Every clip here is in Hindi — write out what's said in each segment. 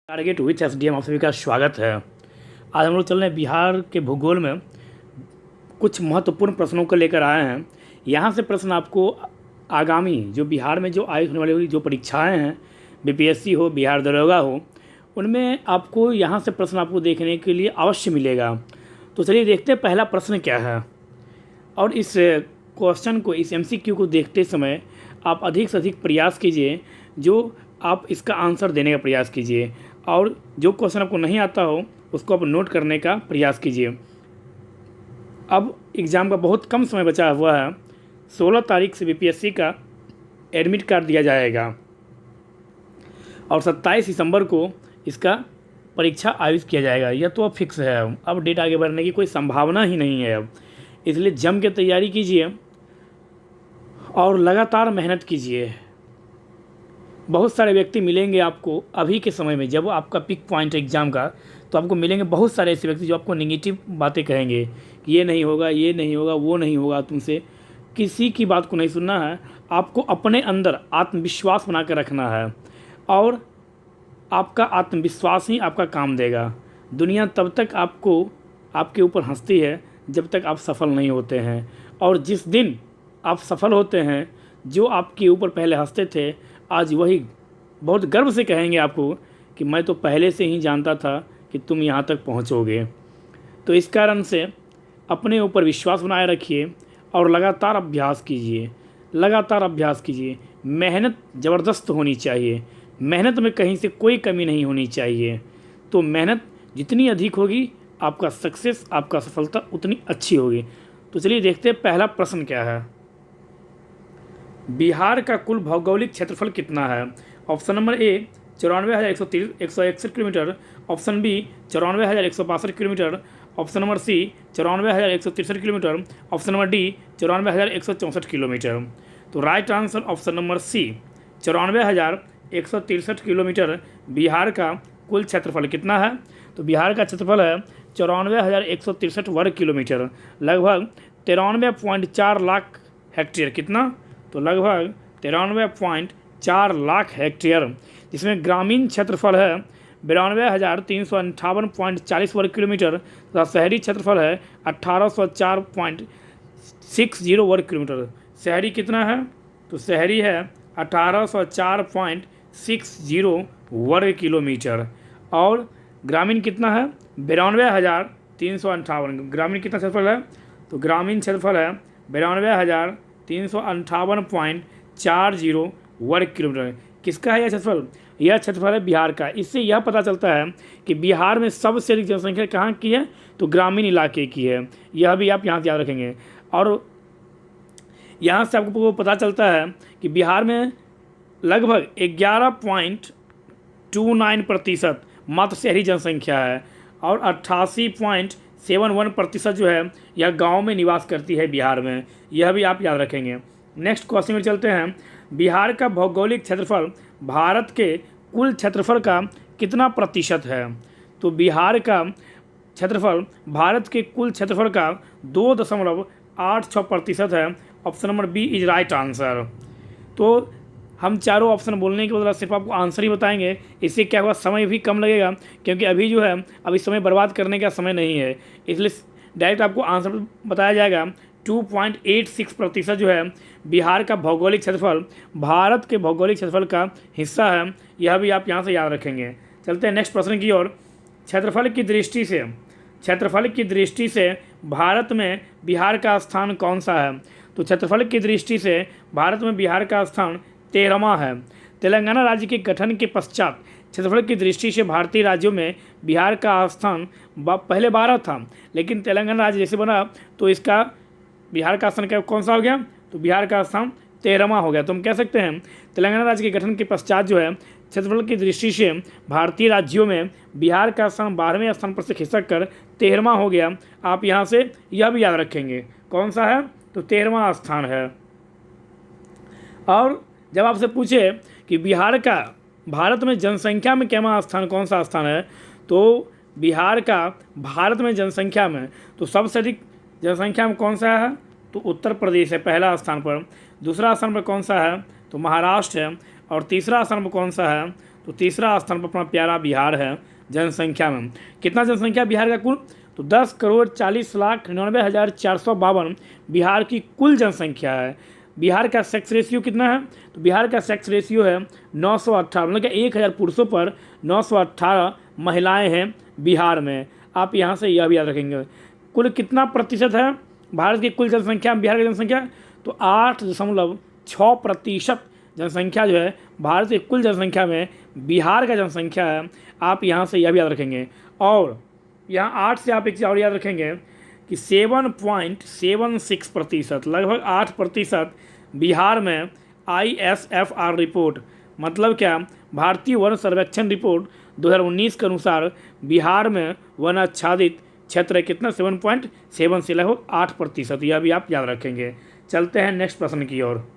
टारगेट विथ एसडीएम आप सभी का स्वागत है। आज हम लोग चल रहे हैं बिहार के भूगोल में कुछ महत्वपूर्ण प्रश्नों को लेकर आए हैं। यहाँ से प्रश्न आपको आगामी जो बिहार में जो आयोजित होने वाली जो परीक्षाएं हैं, बीपीएससी हो, बिहार दरोगा हो, उनमें आपको यहाँ से प्रश्न आपको देखने के लिए अवश्य मिलेगा। तो चलिए देखते हैं पहला प्रश्न क्या है। और इस क्वेश्चन को, इस एमसीक्यू को देखते समय आप अधिक से अधिक प्रयास कीजिए, जो आप इसका आंसर देने का प्रयास कीजिए, और जो क्वेश्चन आपको नहीं आता हो उसको आप नोट करने का प्रयास कीजिए। अब एग्ज़ाम का बहुत कम समय बचा हुआ है। 16 तारीख से बीपीएससी का एडमिट कार्ड दिया जाएगा और 27 दिसंबर को इसका परीक्षा आयोजित किया जाएगा। यह तो अब फिक्स है। अब डेट आगे बढ़ने की कोई संभावना ही नहीं है अब। इसलिए जम के तैयारी कीजिए और लगातार मेहनत कीजिए। बहुत सारे व्यक्ति मिलेंगे आपको अभी के समय में, जब आपका पिक पॉइंट एग्ज़ाम का, तो आपको मिलेंगे बहुत सारे ऐसे व्यक्ति जो आपको नेगेटिव बातें कहेंगे, ये नहीं होगा, ये नहीं होगा, वो नहीं होगा। तुमसे किसी की बात को नहीं सुनना है। आपको अपने अंदर आत्मविश्वास बना कर रखना है और आपका आत्मविश्वास ही आपका काम देगा। दुनिया तब तक आपके ऊपर हंसती है जब तक आप सफल नहीं होते हैं, और जिस दिन आप सफल होते हैं, जो आपके ऊपर पहले हंसते थे आज वही बहुत गर्व से कहेंगे आपको कि मैं तो पहले से ही जानता था कि तुम यहाँ तक पहुँचोगे। तो इस कारण से अपने ऊपर विश्वास बनाए रखिए और लगातार अभ्यास कीजिए, लगातार अभ्यास कीजिए। मेहनत ज़बरदस्त होनी चाहिए, मेहनत में कहीं से कोई कमी नहीं होनी चाहिए। तो मेहनत जितनी अधिक होगी, आपका सक्सेस, आपका सफलता उतनी अच्छी होगी। तो चलिए देखते हैं पहला प्रश्न क्या है। बिहार का कुल भौगोलिक क्षेत्रफल कितना है? Option number A 94,161 kilometre, option B 94,162 kilometre, option number C 94,163 kilometre, option number D 94,164 kilometre. तो right answer option number C 94,163 kilometre Bihar का कुल क्षेत्रफल कितना है? तो बिहार का क्षेत्रफल है 94,163 वर्ग किलोमीटर, लगभग 93.4 लाख हेक्टेयर। कितना? तो लगभग 93.4 लाख हेक्टेयर, जिसमें ग्रामीण क्षेत्रफल है 92,358.40 वर्ग किलोमीटर तथा शहरी क्षेत्रफल है 1804.60 वर्ग किलोमीटर। शहरी कितना है? तो शहरी है 1804.60 वर्ग किलोमीटर। और ग्रामीण कितना है? 92,358। ग्रामीण कितना क्षेत्रफल है? तो ग्रामीण क्षेत्रफल है 92,358.40 वर्ग किलोमीटर। किसका है यह क्षेत्रफल? यह क्षेत्रफल है बिहार का। इससे यह पता चलता है कि बिहार में सबसे अधिक जनसंख्या कहाँ की है? तो ग्रामीण इलाके की है। यह भी आप यहाँ से याद रखेंगे। और यहाँ से आपको पता चलता है कि बिहार में लगभग 11.29% मात्र शहरी जनसंख्या है और 88.71% जो है यह गांव में निवास करती है बिहार में। यह भी आप याद रखेंगे। नेक्स्ट क्वेश्चन में चलते हैं। बिहार का भौगोलिक क्षेत्रफल भारत के कुल क्षेत्रफल का कितना प्रतिशत है? तो बिहार का क्षेत्रफल भारत के कुल क्षेत्रफल का 2.86% है। Option number B is right answer. तो हम चारों ऑप्शन बोलने के बदला सिर्फ आपको आंसर ही बताएंगे। इससे क्या होगा, समय भी कम लगेगा, क्योंकि अभी जो है अभी समय बर्बाद करने का समय नहीं है। इसलिए डायरेक्ट आपको आंसर बताया जाएगा। 2.86% जो है बिहार का भौगोलिक क्षेत्रफल भारत के भौगोलिक क्षेत्रफल का हिस्सा है। यह भी आप यहाँ से याद रखेंगे। चलते हैं नेक्स्ट प्रश्न की ओर। क्षेत्रफल की दृष्टि से भारत में बिहार का स्थान कौन सा है? तो क्षेत्रफल की दृष्टि से भारत में बिहार का स्थान 13वां है। तेलंगाना राज्य के गठन के पश्चात क्षेत्रफल की दृष्टि से भारतीय राज्यों में बिहार का स्थान पहले 12 था, लेकिन तेलंगाना राज्य जैसे बना तो इसका बिहार का स्थान कौन सा हो गया? तो बिहार का स्थान 13वां हो गया। तो हम कह सकते हैं तेलंगाना राज्य के गठन के पश्चात जो है क्षेत्रफल की दृष्टि से भारतीय राज्यों में बिहार का स्थान 12वें स्थान पर से खिसक कर 13वां हो गया। आप यहाँ से यह भी याद रखेंगे कौन सा है? तो 13वां स्थान है। और जब आपसे पूछे कि बिहार का भारत में जनसंख्या में कौन सा स्थान है, तो बिहार का भारत में जनसंख्या में तो सबसे अधिक जनसंख्या में कौन सा है? तो उत्तर प्रदेश है पहला स्थान पर। दूसरा स्थान पर कौन सा है? तो महाराष्ट्र है। और तीसरा स्थान पर कौन सा है? तो तीसरा स्थान पर अपना प्यारा बिहार है जनसंख्या में। कितना जनसंख्या बिहार का कुल? तो 10,40,99,452 बिहार की कुल जनसंख्या है। बिहार का सेक्स रेशियो कितना है? तो बिहार का सेक्स रेशियो है 918, मतलब कि 1000 पुरुषों पर 918 महिलाएं हैं बिहार में। आप यहाँ से यह भी याद रखेंगे। कुल कितना प्रतिशत है भारत की कुल जनसंख्या में बिहार की जनसंख्या? तो 8.6% जनसंख्या जो है भारत की कुल जनसंख्या में बिहार का जनसंख्या है। आप यहाँ से यह भी याद रखेंगे। और यहाँ 8 से आप एक चीज़ और याद रखेंगे कि 7.76%, लगभग 8% बिहार में ISFR रिपोर्ट, मतलब क्या, भारतीय वन सर्वेक्षण रिपोर्ट 2019 के अनुसार बिहार में वन आच्छादित क्षेत्र कितना? 7.7 से लगभग 8%। यह भी आप याद रखेंगे। चलते हैं नेक्स्ट प्रश्न की ओर।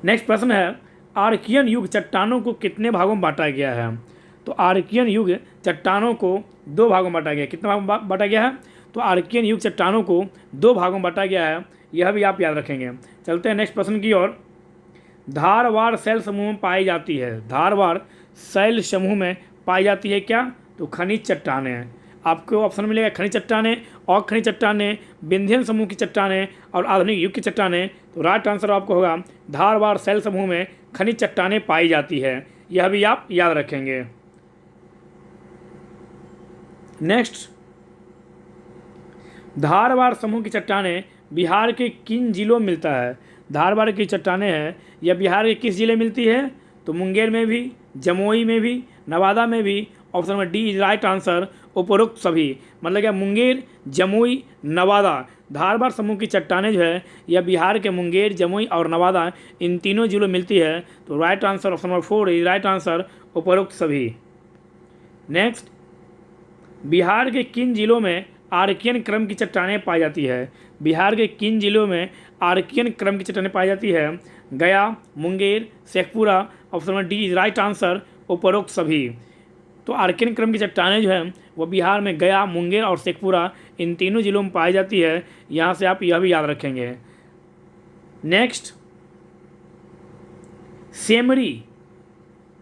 नेक्स्ट प्रश्न है, आर्कियन युग चट्टानों को कितने भागों में बांटा गया है? तो आर्कियन युग चट्टानों को 2 भागों में बांटा गया है। कितना भागों में बांटा गया है? तो आर्कियन युग चट्टानों को 2 भागों में बांटा गया है। यह भी आप याद रखेंगे। चलते हैं नेक्स्ट प्रश्न की ओर। धारवाड़ शैल समूह में पाई जाती है। धारवाड़ शैल समूह में पाई जाती है क्या? तो खनिज चट्टानें। आपको ऑप्शन मिलेगा खनिज चट्टानें, और खनिज चट्टानें, विंध्यन समूह की चट्टानें और आधुनिक युग की चट्टानें। तो राइट आंसर आपको होगा धारवाड़ शैल समूह में खनिज चट्टानें पाई जाती है। यह भी आप याद रखेंगे। नेक्स्ट, धारवाड़ समूह की चट्टानें बिहार के किन जिलों में मिलता है? धारवाड़ की चट्टानें हैं, यह बिहार के किस जिले में मिलती है? तो मुंगेर में भी, जमुई में भी, नवादा में भी। Option number D is right answer, उपरोक्त सभी। मतलब क्या, मुंगेर, जमुई, नवादा। धारवाड़ समूह की चट्टानें जो है यह बिहार के मुंगेर, जमुई और नवादा, इन तीनों जिलों में मिलती है। तो right answer option number 4 is right answer, उपरोक्त सभी। नेक्स्ट, बिहार के किन जिलों में आर्कियन क्रम की चट्टानें पाई जाती है? बिहार के किन जिलों में आर्कियन क्रम की चट्टानें पाई जाती है? गया, Munger, Sheikhpura. Option number D is right answer, उपरोक्त सभी। तो आर्कियन क्रम की चट्टानें जो है वो बिहार में गया, मुंगेर और शेखपुरा, इन तीनों जिलों में पाई जाती है। यहाँ से आप यह भी याद रखेंगे। नेक्स्ट,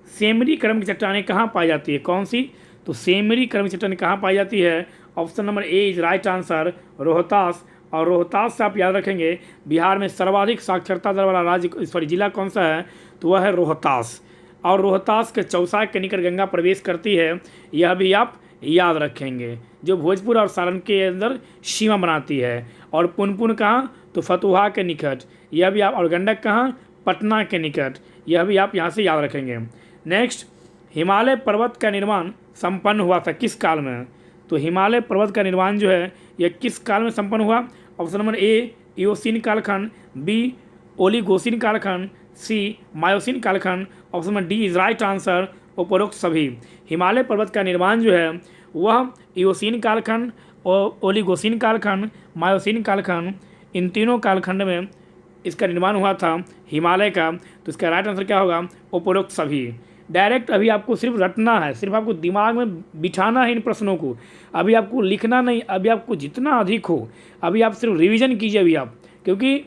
सेमरी क्रम की चट्टानें कहाँ पाई जाती है? कौन सी? तो सेमरी क्रम की चट्टानें कहाँ पाई जाती है? Option number A is right answer, Rohtas. और रोहतास से आप याद रखेंगे बिहार में सर्वाधिक साक्षरता दर वाला राज्य जिला कौन सा है? तो वह है रोहतास। और रोहतास के चौसा के निकट गंगा प्रवेश करती है। यह भी आप याद रखेंगे, जो भोजपुर और सारण के अंदर सीमा बनाती है। और पुनपुन कहाँ? तो फतुहा के निकट। यह भी आप, और गंडक कहाँ? पटना के निकट। यह भी आप यहाँ से याद रखेंगे। नेक्स्ट, हिमालय पर्वत का निर्माण संपन्न हुआ था किस काल में? तो हिमालय पर्वत का निर्माण जो है यह किस काल में संपन्न हुआ? ऑप्शन नंबर ए इओसिन कालखंड, बी ओलिगोसिन कालखंड, सी मायोसिन कालखंड। Option number D is right answer, उपरोक्त सभी। हिमालय पर्वत का निर्माण जो है वह इओसिन कालखंड और ओलिगोसिन कालखंड, मायोसिन कालखंड, इन तीनों कालखंड में इसका निर्माण हुआ था हिमालय का। तो इसका राइट आंसर क्या होगा? उपरोक्त सभी। डायरेक्ट अभी आपको सिर्फ रटना है, सिर्फ आपको दिमाग में बिठाना है इन प्रश्नों को। अभी आपको लिखना नहीं, अभी आपको जितना अधिक हो अभी आप सिर्फ रिवीजन कीजिए अभी आप, क्योंकि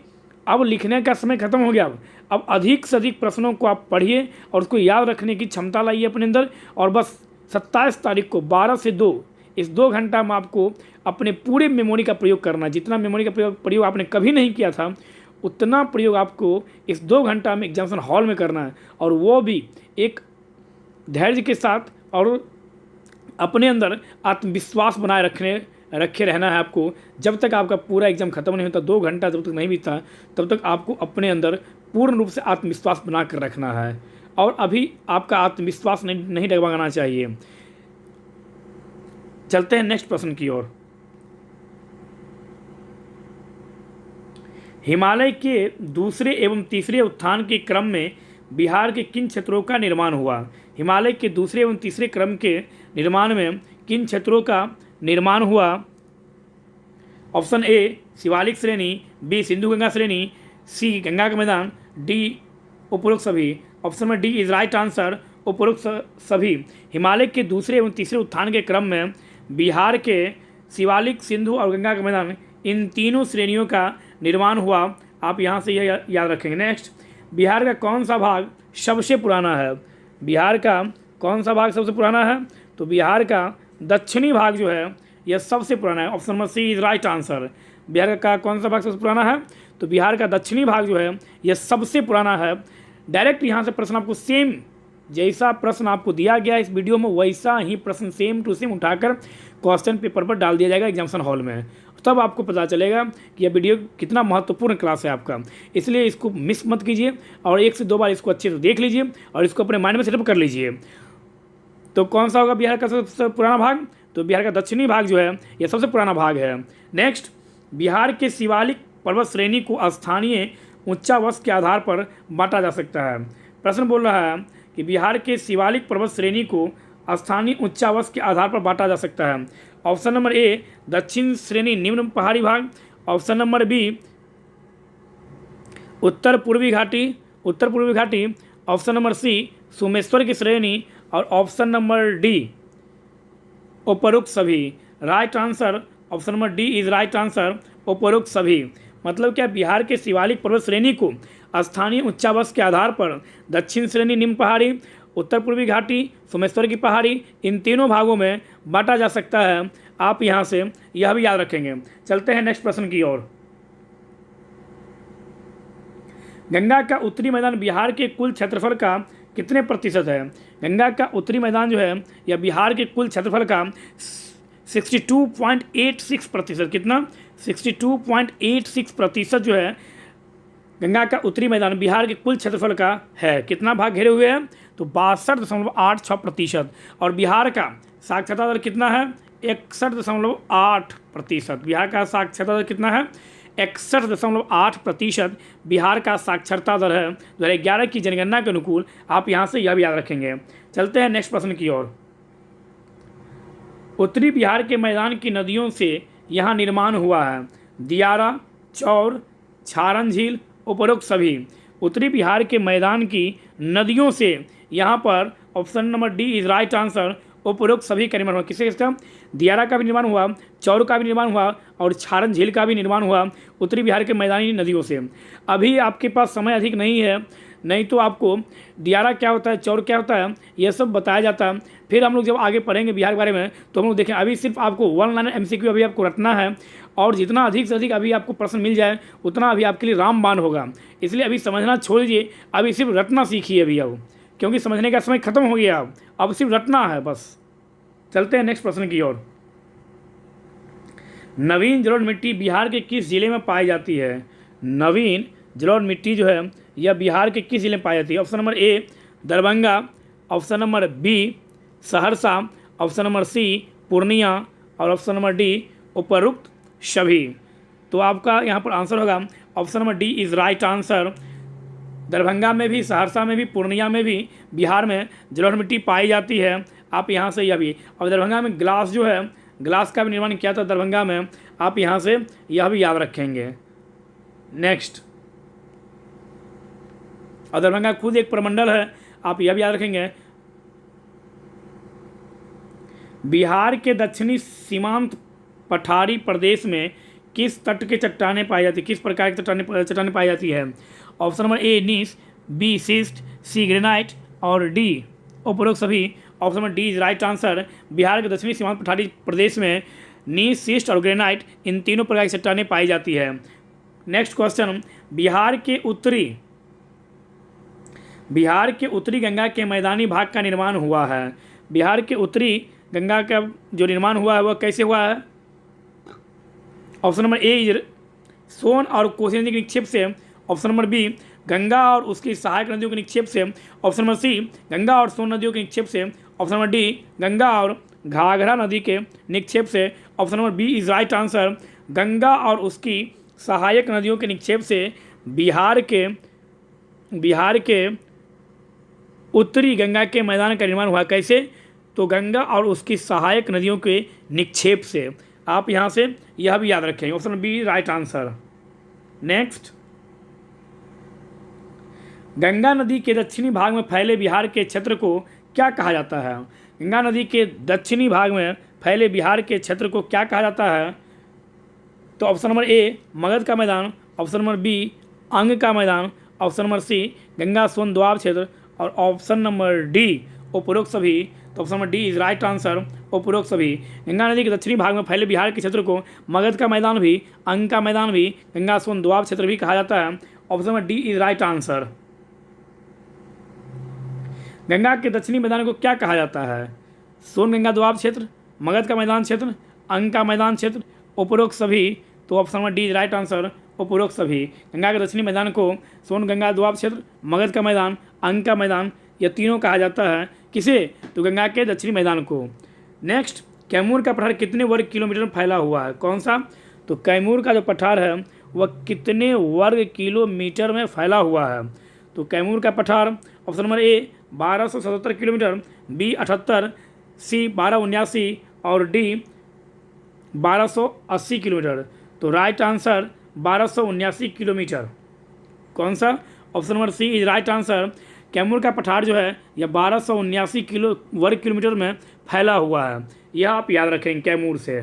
अब लिखने का समय खत्म हो गया। अब अधिक से अधिक प्रश्नों को आप पढ़िए और उसको याद रखने की क्षमता लाइए अपने अंदर। और बस 27 तारीख को 12 से 2, इस 2 घंटा में आपको अपने पूरे मेमोरी का प्रयोग करना है। जितना मेमोरी का प्रयोग आपने कभी नहीं किया था उतना प्रयोग आपको इस 2 घंटा में एग्जामिनेशन हॉल में करना है। और वो भी एक धैर्य के साथ, और अपने अंदर आत्मविश्वास बनाए रखे रहना है आपको। जब तक आपका पूरा एग्ज़ाम खत्म नहीं होता, 2 घंटा जब तक नहीं बीतता, तब तक आपको अपने अंदर पूर्ण रूप से आत्मविश्वास बना कर रखना है। और अभी आपका आत्मविश्वास नहीं डगमगाना चाहिए। चलते हैं नेक्स्ट प्रश्न की ओर। हिमालय के दूसरे एवं तीसरे उत्थान के क्रम में बिहार के किन क्षेत्रों का निर्माण हुआ? हिमालय के दूसरे एवं तीसरे क्रम के निर्माण में किन क्षेत्रों का निर्माण हुआ? ऑप्शन ए शिवालिक श्रेणी, बी सिंधु गंगा श्रेणी, सी गंगा का मैदान, डी उपरोक्त सभी। Option number D is right answer, उपरोक्त सभी। हिमालय के दूसरे एवं तीसरे उत्थान के क्रम में बिहार के शिवालिक, सिंधु और गंगा का मैदान, इन तीनों श्रेणियों का निर्माण हुआ। आप यहाँ से यह याद रखेंगे। नेक्स्ट, बिहार का कौन सा भाग सबसे पुराना है? बिहार का कौन सा भाग सबसे पुराना है? तो बिहार का दक्षिणी भाग जो है यह सबसे पुराना है। Option number C is right answer. Bihar का कौन सा भाग सबसे पुराना है? तो बिहार का दक्षिणी भाग जो है यह सबसे पुराना है। डायरेक्ट यहाँ से प्रश्न आपको सेम जैसा प्रश्न आपको दिया गया इस वीडियो में वैसा ही प्रश्न सेम टू सेम उठाकर क्वेश्चन पेपर पर डाल दिया जाएगा एग्जामिनेशन हॉल में। तब आपको पता चलेगा कि यह वीडियो कितना महत्वपूर्ण क्लास है आपका। इसलिए इसको मिस मत कीजिए और 1 से 2 बार इसको अच्छे से देख लीजिए और इसको अपने माइंड में सेटअप कर लीजिए। तो कौन सा होगा बिहार का सबसे पुराना भाग? तो बिहार का दक्षिणी भाग जो है यह सबसे पुराना भाग है। नेक्स्ट, बिहार के शिवालिक पर्वत श्रेणी को स्थानीय उच्चावश के आधार पर बांटा जा सकता है। प्रश्न बोल रहा है कि बिहार के शिवालिक पर्वत श्रेणी को स्थानीय उच्चावश के आधार पर बांटा जा सकता है। ऑप्शन नंबर ए दक्षिण श्रेणी निम्न पहाड़ी भाग, ऑप्शन नंबर बी उत्तर पूर्वी घाटी, ऑप्शन नंबर सी सोमेश्वर की श्रेणी और ऑप्शन नंबर डी उपरोक्त सभी। Right answer option number D is right answer, उपरोक्त सभी। मतलब क्या, बिहार के शिवालिक पर्वत श्रेणी को स्थानीय उच्चावश के आधार पर दक्षिण श्रेणी निम्न पहाड़ी, उत्तर पूर्वी घाटी, सोमेश्वर की पहाड़ी, इन तीनों भागों में बांटा जा सकता है। आप यहाँ से यह भी याद रखेंगे। चलते हैं नेक्स्ट प्रश्न की ओर। गंगा का उत्तरी मैदान बिहार के कुल क्षेत्रफल का कितने प्रतिशत है? गंगा का उत्तरी मैदान जो है यह बिहार के कुल क्षेत्रफल का 62.86%। कितना? 62.86% जो है गंगा का उत्तरी मैदान बिहार के कुल क्षेत्रफल का है। कितना भाग घेरे हुए हैं? तो 62.86%। और बिहार का साक्षरता दर कितना है? 61.8%। बिहार का साक्षरता दर कितना है? 61.8% बिहार का साक्षरता दर है 2011 की जनगणना के अनुकूल। आप यहाँ से यह भी याद रखेंगे। चलते हैं नेक्स्ट प्रश्न की ओर। उत्तरी बिहार के मैदान की नदियों से यहाँ निर्माण हुआ है। दियारा, चौर, छारन झील, उपरोक्त सभी। उत्तरी बिहार के मैदान की नदियों से यहाँ पर option number D is right answer, उपरोक्त सभी का निर्माण हुआ। किसका? दियारा का भी निर्माण हुआ, चौर का भी निर्माण हुआ और छारन झील का भी निर्माण हुआ उत्तरी बिहार के मैदानी नदियों से। अभी आपके पास समय अधिक नहीं है, नहीं तो आपको दियारा क्या होता है, चौर क्या होता है, यह सब बताया जाता है। फिर हम लोग जब आगे पढ़ेंगे बिहार के बारे में तो हम लोग देखें। अभी सिर्फ आपको 1 लाइनर MCQ अभी आपको रटना है और जितना अधिक से अधिक अभी आपको प्रश्न मिल जाए उतना अभी आपके लिए रामबाण होगा। इसलिए अभी समझना छोड़ दीजिए, अभी सिर्फ रटना सीखिए अभी अब, क्योंकि समझने का समय खत्म हो गया। अब सिर्फ रटना है बस। चलते हैं नेक्स्ट प्रश्न की ओर। नवीन जलोढ़ मिट्टी बिहार के किस जिले में पाई जाती है? नवीन जलोढ़ मिट्टी जो है यह बिहार के किस जिले में पाई जाती है? Option number A Darbhanga, option number B Saharsa, option number C Purnia और ऑप्शन नंबर डी उपरोक्त सभी। तो आपका यहाँ पर आंसर होगा option number D is right answer. Darbhanga में भी, सहरसा में भी, पूर्णिया में भी बिहार में जलोढ़ मिट्टी पाई जाती है। आप यहाँ से यह भी, और दरभंगा में ग्लास जो है, ग्लास का भी निर्माण किया था दरभंगा में। आप यहाँ से यह भी याद रखेंगे। नेक्स्ट, और दरभंगा खुद एक प्रमंडल है, आप यह भी याद रखेंगे। बिहार के दक्षिणी सीमांत पठारी प्रदेश में किस तट के चट्टानें पाई जाती, किस प्रकार की चट्टानें पाई जाती है? Option number A gneiss, B schist, C granite और डी उपरोक्त सभी। Option number D is right answer. Bihar के दक्षिणी सीमांत पठारी प्रदेश में नीस, सिस्ट और ग्रेनाइट इन तीनों प्रकार की चट्टानें पाई जाती है। नेक्स्ट क्वेश्चन, बिहार के उत्तरी गंगा के मैदानी भाग का निर्माण हुआ है। बिहार के उत्तरी गंगा का जो निर्माण हुआ है वह कैसे हुआ है? ऑप्शन नंबर ए सोन और कोसी नदी के निक्षेप से, ऑप्शन नंबर बी गंगा और उसकी सहायक नदियों के निक्षेप से, ऑप्शन नंबर सी गंगा और सोन नदियों के निक्षेप से, ऑप्शन नंबर डी गंगा और घाघरा नदी के निक्षेप से। Option number B is right answer, Ganga और उसकी सहायक नदियों के निक्षेप से बिहार के उत्तरी गंगा के मैदान का निर्माण हुआ। कैसे? तो गंगा और उसकी सहायक नदियों के निक्षेप से। आप यहाँ से यह भी याद रखेंगे। Option B right answer. Next, Ganga नदी के दक्षिणी भाग में फैले बिहार के क्षेत्र को क्या कहा जाता है? गंगा नदी के दक्षिणी भाग में फैले बिहार के क्षेत्र को क्या कहा जाता है? तो ऑप्शन नंबर ए मगध का मैदान, ऑप्शन नंबर बी अंग का मैदान, ऑप्शन नंबर सी गंगा सोन दोआब क्षेत्र, और ऑप्शन नंबर डी उपरोक्त सभी। तो option number D is right answer, उपरोक्त सभी। गंगा नदी के दक्षिणी भाग में फैले बिहार के क्षेत्र को मगध का मैदान भी, अंग का मैदान भी, गंगा सोन दोआब क्षेत्र भी कहा जाता है। Option number D is right answer. Ganga के दक्षिणी मैदान को क्या कहा जाता है? सोन गंगा दोआब क्षेत्र, मगध का मैदान क्षेत्र, अंग का मैदान क्षेत्र, उपरोक्त सभी। तो option number D is right answer, उपरोक्त सभी। गंगा के दक्षिणी मैदान को सोन गंगा दोआब क्षेत्र, मगध का मैदान, अंग का मैदान, यह तीनों कहा जाता है। किसे? तो गंगा के दक्षिणी मैदान को। नेक्स्ट, कैमूर का पठार कितने वर्ग किलोमीटर में फैला हुआ है? कौन सा? तो कैमूर का जो पठार है वह कितने वर्ग किलोमीटर में फैला हुआ है? तो कैमूर का पठार option number A 1277 kilometre, B 78, C 1279 और डी 1280 किलोमीटर। तो राइट आंसर 1279 किलोमीटर। कौन सा? Option number C is right answer. Kaimur का पठार जो है यह 1279 वर्ग किलोमीटर में फैला हुआ है। यह आप याद रखेंगे कैमूर से।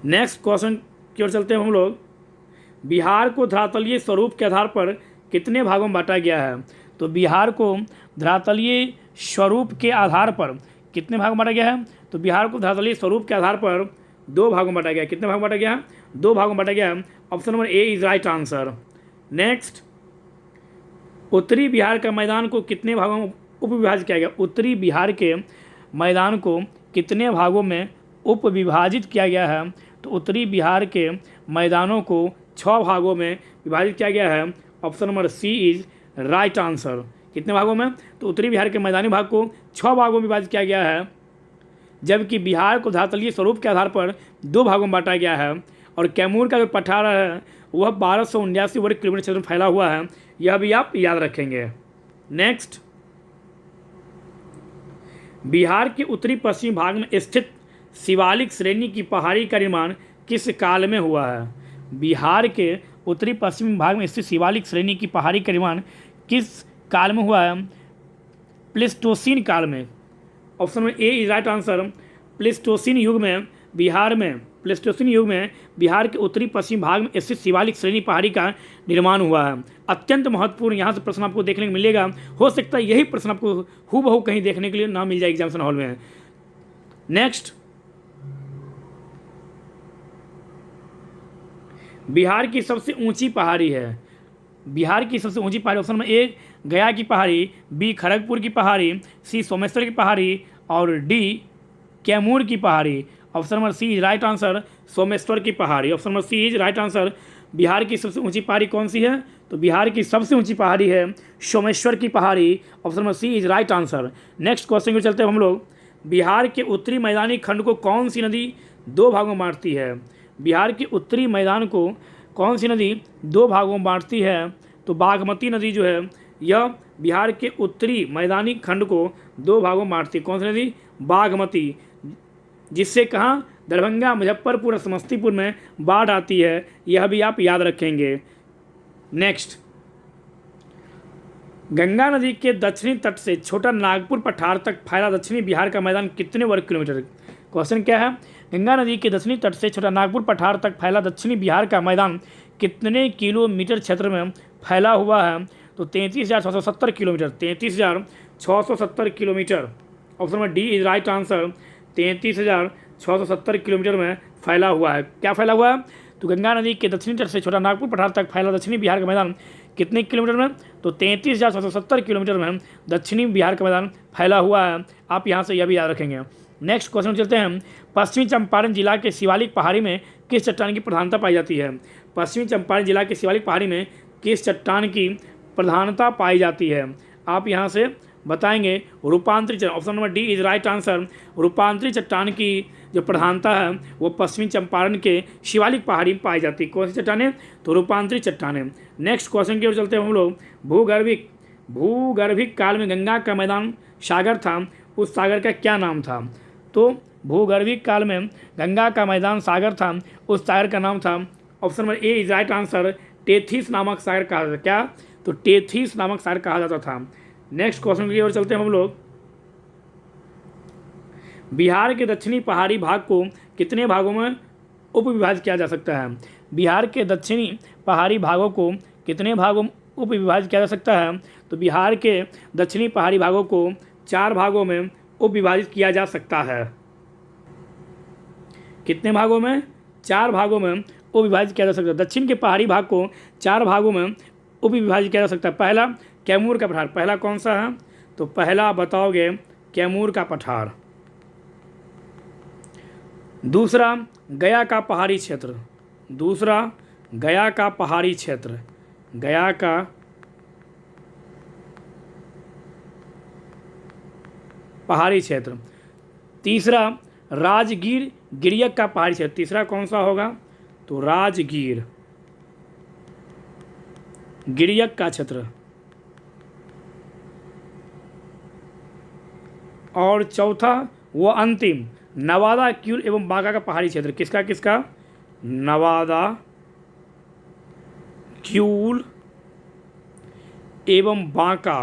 नेक्स्ट क्वेश्चन की ओर चलते हैं हम लोग। बिहार को धरातलीय स्वरूप के आधार पर कितने भागों में बांटा गया है? तो बिहार को धरातलीय स्वरूप के आधार पर कितने भागों में बांटा गया है? तो बिहार को धरातलीय स्वरूप के आधार पर 2 भागों में बांटा गया है। कितने भागों में बांटा गया है? 2 भागों में बांटा गया है। Option number A is right answer. Next, उत्तरी बिहार का मैदान को कितने भागों में उपविभाजित किया गया? उत्तरी बिहार के मैदान को कितने भागों में उपविभाजित किया गया है? तो उत्तरी बिहार के मैदानों को 6 भागों में विभाजित किया गया है। Option number C is right answer. कितने भागों में? तो उत्तरी बिहार के मैदानी भाग को 6 भागों में विभाजित किया गया है, जबकि बिहार को धरातलीय स्वरूप के आधार पर 2 भागों में बांटा गया है। और कैमूर का जो पठार है वह 1279 वर्ग किलोमीटर क्षेत्र में फैला हुआ है। यह भी आप याद रखेंगे। नेक्स्ट, बिहार के उत्तरी पश्चिमी भाग में स्थित शिवालिक श्रेणी की पहाड़ी का निर्माण किस काल में हुआ है? बिहार के उत्तरी पश्चिमी भाग में स्थित शिवालिक श्रेणी की पहाड़ी का निर्माण किस काल में हुआ है? प्लेस्टोसीन काल में। ऑप्शन में ए इज राइट आंसर। प्लेस्टोसीन युग में बिहार के उत्तरी पश्चिमी भाग में स्थित शिवालिक श्रेणी पहाड़ी का निर्माण हुआ है। अत्यंत महत्वपूर्ण यहाँ से प्रश्न आपको देखने को मिलेगा। हो सकता है यही प्रश्न आपको हूबहू कहीं देखने के लिए ना मिल जाए एग्जामिनेशन हॉल में। नेक्स्ट, बिहार की सबसे ऊंची पहाड़ी है। बिहार की सबसे ऊंची पहाड़ी ऑप्शन में ए गया की पहाड़ी, बी खड़गपुर की पहाड़ी, सी सोमेश्वर की पहाड़ी और डी कैमूर की पहाड़ी। Option number C is right answer, Someshwar की पहाड़ी। Option number C is right answer. Bihar की सबसे ऊंची पहाड़ी कौन सी है? तो बिहार की सबसे ऊंची पहाड़ी है सोमेश्वर की पहाड़ी। Option number C is right answer. Next question को चलते हैं हम लोग। बिहार के उत्तरी मैदानी खंड को कौन सी नदी 2 भागों में बांटती है? बिहार के उत्तरी मैदान को कौन सी नदी 2 भागों में बांटती है? तो बागमती नदी जो है यह बिहार के उत्तरी मैदानी खंड को 2 भागों में बांटती है। कौन सी नदी? बागमती, जिससे कहाँ दरभंगा, मुजफ्फरपुर और समस्तीपुर में बाढ़ आती है। यह भी आप याद रखेंगे। नेक्स्ट, गंगा नदी के दक्षिणी तट से छोटा नागपुर पठार तक फैला दक्षिणी बिहार का मैदान कितने वर्ग किलोमीटर? क्वेश्चन क्या है? गंगा नदी के दक्षिणी तट से छोटा नागपुर पठार तक फैला दक्षिणी बिहार का मैदान कितने किलोमीटर क्षेत्र में फैला हुआ है? तो 33,670 kilometre. 33,670 kilometre. Option number D is right answer. 33,670 kilometre में फैला हुआ है। क्या फैला हुआ है? तो गंगा नदी के दक्षिणी तट से छोटा नागपुर पठार तक फैला दक्षिणी बिहार का मैदान कितने किलोमीटर में? तो 33,670 किलोमीटर में दक्षिणी बिहार का मैदान फैला हुआ है। आप यहाँ से यह भी याद रखेंगे। नेक्स्ट क्वेश्चन चलते हैं। पश्चिमी चंपारण जिला के शिवालिक पहाड़ी में किस चट्टान की प्रधानता पाई जाती है? पश्चिमी चंपारण जिला के शिवालिक पहाड़ी में किस चट्टान की प्रधानता पाई जाती है? आप यहाँ से बताएंगे रूपांतरित। Option number D is right answer. रूपांतरित चट्टान की जो प्रधानता है वो पश्चिमी चंपारण के शिवालिक पहाड़ी में पाई जाती है। कौन सी चट्टानें? तो रूपांतरित चट्टानें। नेक्स्ट क्वेश्चन की ओर चलते हैं हम लोग। भूगर्भिक काल में गंगा का मैदान सागर था, उस सागर का क्या नाम था? तो भूगर्भिक काल में गंगा का मैदान सागर था, उस सागर का नाम था। Option number A is right answer. Tethys नामक सागर कहा जाता था। क्या? तो टेथिस नामक सागर कहा जाता था। नेक्स्ट क्वेश्चन की ओर चलते हैं हम लोग। बिहार के दक्षिणी पहाड़ी भाग को कितने भागों में उपविभाजित किया जा सकता है? बिहार के दक्षिणी पहाड़ी भागों को कितने भागों में उपविभाजित किया जा सकता है? तो बिहार के दक्षिणी पहाड़ी भागों को 4 भागों में उप विभाजित किया जा सकता है। कितने भागों में? 4 भागों में उप विभाजित किया जा सकता है। दक्षिण के पहाड़ी भाग को 4 भागों में उप विभाजित किया जा सकता है। पहला कैमूर का पठार, पहला कौन सा है? तो पहला बताओगे कैमूर का पठार। दूसरा गया का पहाड़ी क्षेत्र, दूसरा गया का पहाड़ी क्षेत्र, गया का पहाड़ी क्षेत्र। तीसरा राजगीर गिरियक का पहाड़ी क्षेत्र, तीसरा कौन सा होगा? तो राजगीर गिरियक का क्षेत्र। और चौथा वो अंतिम नवादा क्यूल एवं बांका का पहाड़ी क्षेत्र, किसका किसका? नवादा क्यूल एवं बांका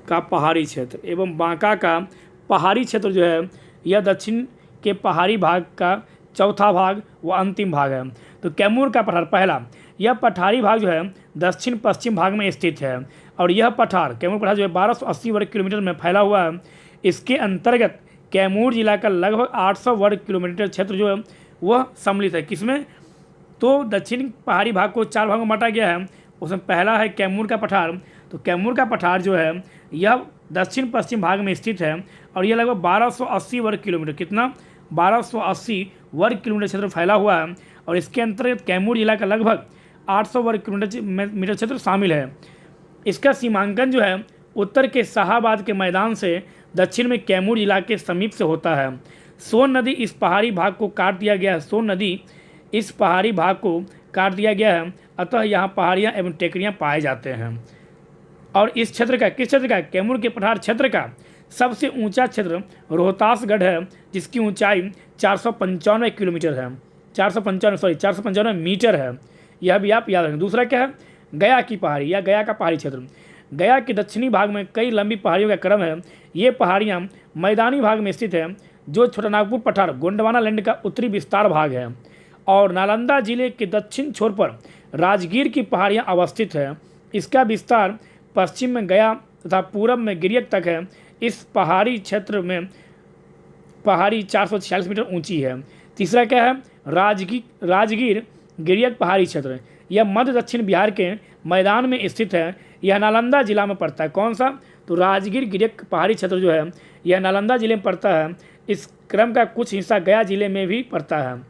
का पहाड़ी क्षेत्र, एवं बांका का पहाड़ी क्षेत्र जो है यह दक्षिण के पहाड़ी भाग का चौथा भाग व अंतिम भाग है। तो कैमूर का पठार पहला, यह पठारी भाग जो है दक्षिण पश्चिम भाग में स्थित है और यह पठार कैमूर पठार जो है 1280 वर्ग किलोमीटर में फैला हुआ है। इसके अंतर्गत कैमूर जिला का लगभग 800 वर्ग किलोमीटर क्षेत्र जो है वह सम्मिलित है। किसमें? तो दक्षिण पहाड़ी भाग को 4 भागों में बांटा गया है, उसमें पहला है कैमूर का पठार। तो कैमूर का पठार जो है यह दक्षिण पश्चिम भाग में स्थित है और यह लगभग 1280 वर्ग किलोमीटर, कितना? 1280 वर्ग किलोमीटर क्षेत्र फैला हुआ है और इसके अंतर्गत कैमूर जिला का लगभग 800 वर्ग किलोमीटर क्षेत्र शामिल है। इसका सीमांकन जो है उत्तर के शाहाबाद के मैदान से दक्षिण में कैमूर जिला के समीप से होता है। सोन नदी इस पहाड़ी भाग को काट दिया गया है, सोन नदी इस पहाड़ी भाग को काट दिया गया है, अतः यहाँ पहाड़ियाँ एवं टेकरियाँ पाए जाते हैं। और इस क्षेत्र का, किस क्षेत्र का? कैमूर के पठार क्षेत्र का सबसे ऊंचा क्षेत्र रोहतासगढ़ है, जिसकी ऊंचाई 495 किलोमीटर है, 495 मीटर है। यह भी आप याद रखें। दूसरा क्या है? गया की पहाड़ी या गया का पहाड़ी क्षेत्र। गया के दक्षिणी भाग में कई लंबी पहाड़ियों का क्रम है। ये पहाड़ियाँ मैदानी भाग में स्थित है, जो छोटानागपुर पठार गोंडवाना लैंड का उत्तरी विस्तार भाग है। और नालंदा जिले के दक्षिण छोर पर राजगीर की पहाड़ियाँ अवस्थित है। इसका विस्तार पश्चिम में गया तथा पूरब में गिरियक तक है। इस पहाड़ी क्षेत्र में पहाड़ी 446 मीटर ऊंची है। तीसरा क्या है? राजगीर गिरियक पहाड़ी क्षेत्र। यह मध्य दक्षिण बिहार के मैदान में स्थित है। यह नालंदा जिला में पड़ता है। कौन सा? तो राजगीर गिरियक पहाड़ी क्षेत्र जो है यह नालंदा जिले में पड़ता है। इस क्रम का कुछ हिस्सा गया जिले में भी पड़ता है,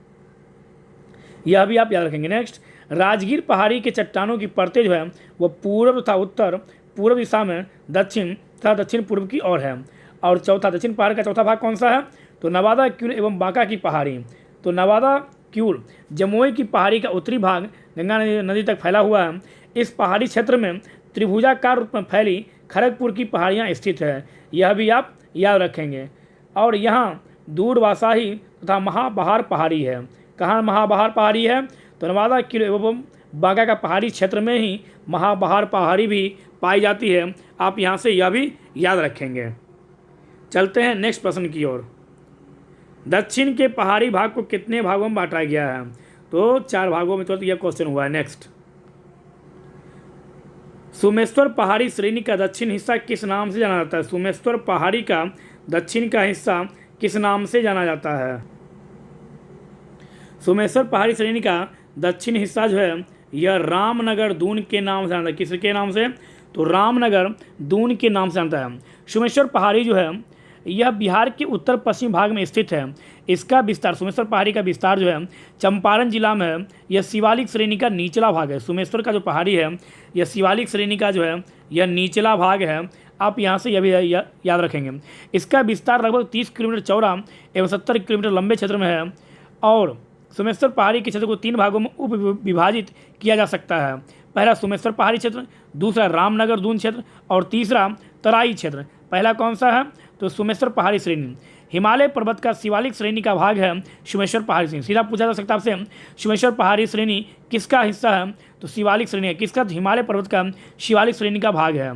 यह भी आप याद रखेंगे। नेक्स्ट, राजगीर पहाड़ी के चट्टानों की परतें जो है वह पूर्व तथा उत्तर पूर्व दिशा में दक्षिण तथा दक्षिण पूर्व की ओर है। और चौथा, दक्षिण पहाड़ का चौथा भाग कौन सा है? तो नवादा क्यूल एवं बांका की पहाड़ी। तो नवादा क्यूल जमुई की पहाड़ी का उत्तरी भाग गंगा नदी तक फैला हुआ है। इस पहाड़ी क्षेत्र में त्रिभुजाकार रूप में फैली खड़गपुर की पहाड़ियाँ स्थित है, यह भी आप याद रखेंगे। और यहाँ दूरवासाही तथा महाबहार पहाड़ी है। कहाँ महाबहार पहाड़ी है? तो नवादा क्यूल एवं बांका का पहाड़ी क्षेत्र में ही महाबहार पहाड़ी भी पाई जाती है। आप यहाँ से यह भी याद रखेंगे। चलते हैं नेक्स्ट प्रश्न की ओर। दक्षिण के पहाड़ी भाग को कितने भागों में बांटा गया है? तो 4 भागों में। तो यह क्वेश्चन हुआ है। नेक्स्ट, सोमेश्वर पहाड़ी श्रेणी का दक्षिण हिस्सा किस नाम से जाना जाता है? सोमेश्वर पहाड़ी का दक्षिण का हिस्सा किस नाम से जाना जाता है? सोमेश्वर पहाड़ी श्रेणी का दक्षिण हिस्सा जो है यह रामनगर दून के नाम से जानता है। किसके नाम से? तो रामनगर दून के नाम से जानता है। सोमेश्वर पहाड़ी जो है यह बिहार के उत्तर पश्चिम भाग में स्थित है। इसका विस्तार, सोमेश्वर पहाड़ी का विस्तार जो है चंपारण जिला में है। यह शिवालिक श्रेणी का निचला भाग है। सोमेश्वर का जो पहाड़ी है यह शिवालिक श्रेणी का जो है यह निचला भाग है। आप यहाँ से यह भी याद रखेंगे। इसका विस्तार लगभग 30 किलोमीटर चौड़ा एवं 70 किलोमीटर लंबे क्षेत्र में है। और सोमेश्वर पहाड़ी के क्षेत्र को 3 भागों में उप विभाजित किया जा सकता है। पहला सोमेश्वर पहाड़ी क्षेत्र, दूसरा रामनगर दून क्षेत्र और तीसरा तराई क्षेत्र। पहला कौन सा है? तो सोमेश्वर पहाड़ी श्रेणी हिमालय पर्वत का शिवालिक श्रेणी का भाग है। सोमेश्वर पहाड़ी श्रेणी सीधा पूछा जा सकता है आपसे, सोमेश्वर पहाड़ी श्रेणी किसका हिस्सा है? तो शिवालिक श्रेणी है। किसका? हिमालय पर्वत का शिवालिक श्रेणी का भाग है।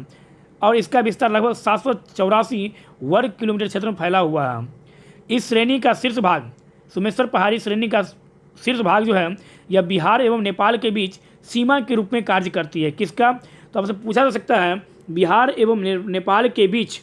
और इसका विस्तार लगभग 784 वर्ग किलोमीटर क्षेत्र में फैला हुआ है। इस श्रेणी का शीर्ष भाग, सोमेश्वर पहाड़ी श्रेणी का शीर्ष भाग जो है यह बिहार एवं नेपाल के बीच सीमा के रूप में कार्य करती है। किसका? तो आपसे पूछा जा सकता है बिहार एवं नेपाल के बीच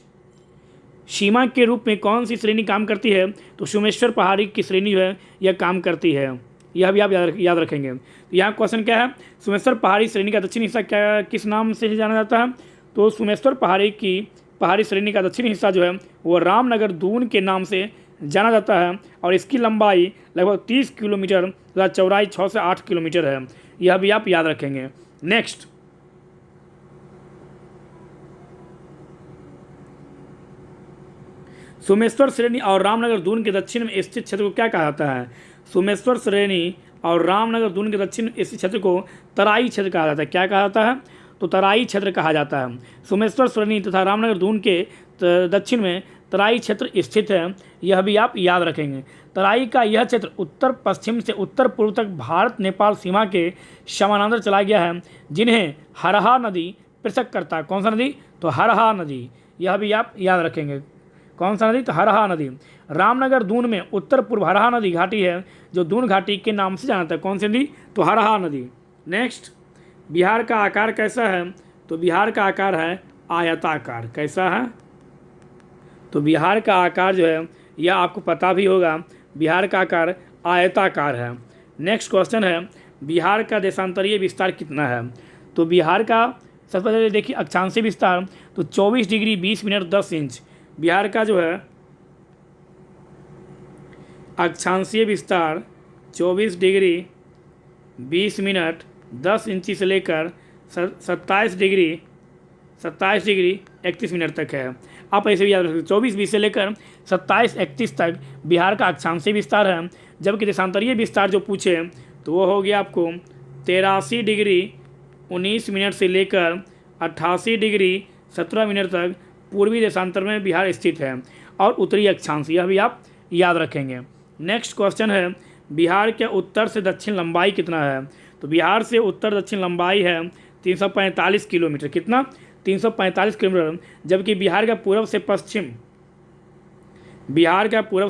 सीमा के रूप में कौन सी श्रेणी काम करती है, तो सोमेश्वर पहाड़ी की श्रेणी जो है यह काम करती है। यह भी आप याद रखेंगे। तो यहाँ क्वेश्चन क्या है, सोमेश्वर पहाड़ी श्रेणी का दक्षिणी हिस्सा क्या किस नाम से जाना जाता है, तो सोमेश्वर पहाड़ी श्रेणी का दक्षिणी हिस्सा जो है वो रामनगर दून के नाम से जाना जाता है और इसकी लंबाई लगभग 30 किलोमीटर तथा चौड़ाई 6 से 8 किलोमीटर है। यह भी आप याद रखेंगे। नेक्स्ट, सोमेश्वर श्रेणी और रामनगर दून के दक्षिण में स्थित क्षेत्र को क्या कहा जाता है। सोमेश्वर श्रेणी और रामनगर दून के दक्षिण में स्थित क्षेत्र को तराई क्षेत्र कहा जाता है। क्या कहा जाता है, तो तराई क्षेत्र कहा जाता है। सोमेश्वर श्रेणी तथा रामनगर दून के दक्षिण में तराई क्षेत्र स्थित है। यह भी आप याद रखेंगे। तराई का यह क्षेत्र उत्तर पश्चिम से उत्तर पूर्व तक भारत नेपाल सीमा के समानांतर चला गया है, जिन्हें हरहा नदी पृथक करता है। कौन सा नदी, तो हरहा नदी। यह भी आप याद रखेंगे। कौन सा नदी, तो हरहा नदी। रामनगर दून में उत्तर पूर्व हरहा नदी घाटी है, जो दून घाटी के नाम से जाना जाता है। कौन सी नदी, तो हरहा नदी। नेक्स्ट, बिहार का आकार कैसा है, तो बिहार का आकार है आयताकार। कैसा है, तो बिहार का आकार जो है यह आपको पता भी होगा, बिहार का आकार आयताकार है। नेक्स्ट क्वेश्चन है, बिहार का देशांतरीय विस्तार कितना है, तो बिहार का सबसे पहले देखिए अक्षांशीय विस्तार, तो 24 डिग्री 20 मिनट 10 इंच बिहार का जो है अक्षांशीय विस्तार 24 डिग्री 20 मिनट 10 इंची से लेकर 27 डिग्री 31 मिनट तक है। आप ऐसे भी याद रखें, 24-20 से लेकर 27-31 तक बिहार का अक्षांशीय विस्तार है। जबकि देशांतरीय विस्तार जो पूछे तो वो हो गया आपको 83 डिग्री 19 मिनट से लेकर 88 डिग्री 17 मिनट तक पूर्वी देशांतर में बिहार स्थित है और उत्तरी अक्षांश। यह भी आप याद रखेंगे। नेक्स्ट क्वेश्चन है, बिहार के उत्तर से दक्षिण लंबाई कितना है, तो बिहार से उत्तर दक्षिण लंबाई है 345 किलोमीटर। कितना, 345 किलोमीटर। जबकि बिहार का पूर्व से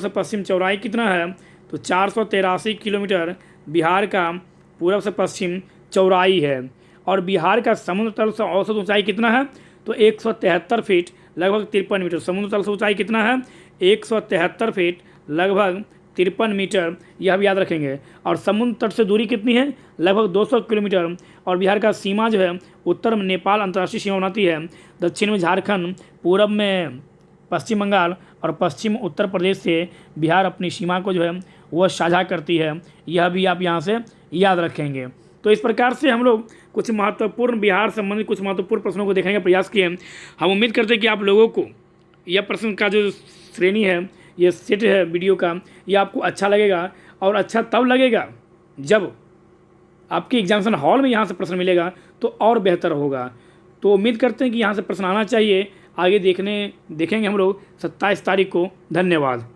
पश्चिम चौड़ाई कितना है, तो 483 किलोमीटर बिहार का पूर्व से पश्चिम चौड़ाई है। और बिहार का समुद्र तल से औसत ऊंचाई कितना है, तो 173 फीट लगभग 53 मीटर। समुद्र तल से ऊंचाई कितना है, 173 फीट लगभग 53 मीटर। यह भी याद रखेंगे। और समुद्र तट से दूरी कितनी है, लगभग 200 किलोमीटर। और बिहार का सीमा जो है उत्तर में नेपाल अंतर्राष्ट्रीय सीमा बनाती है, दक्षिण में झारखंड, पूरब में पश्चिम बंगाल और पश्चिम उत्तर प्रदेश से बिहार अपनी सीमा को जो है वह साझा करती है। यह भी आप यहाँ से याद रखेंगे। तो इस प्रकार से हम लोग कुछ महत्वपूर्ण बिहार संबंधित कुछ महत्वपूर्ण प्रश्नों को देखने का प्रयास किए। हम उम्मीद करते हैं कि आप लोगों को यह प्रश्न का जो श्रेणी है, ये सेट है वीडियो का, ये आपको अच्छा लगेगा। और अच्छा तब लगेगा जब आपके एग्जामिनेशन हॉल में यहाँ से प्रश्न मिलेगा तो और बेहतर होगा। तो उम्मीद करते हैं कि यहाँ से प्रश्न आना चाहिए। आगे देखेंगे हम लोग 27 तारीख को। धन्यवाद।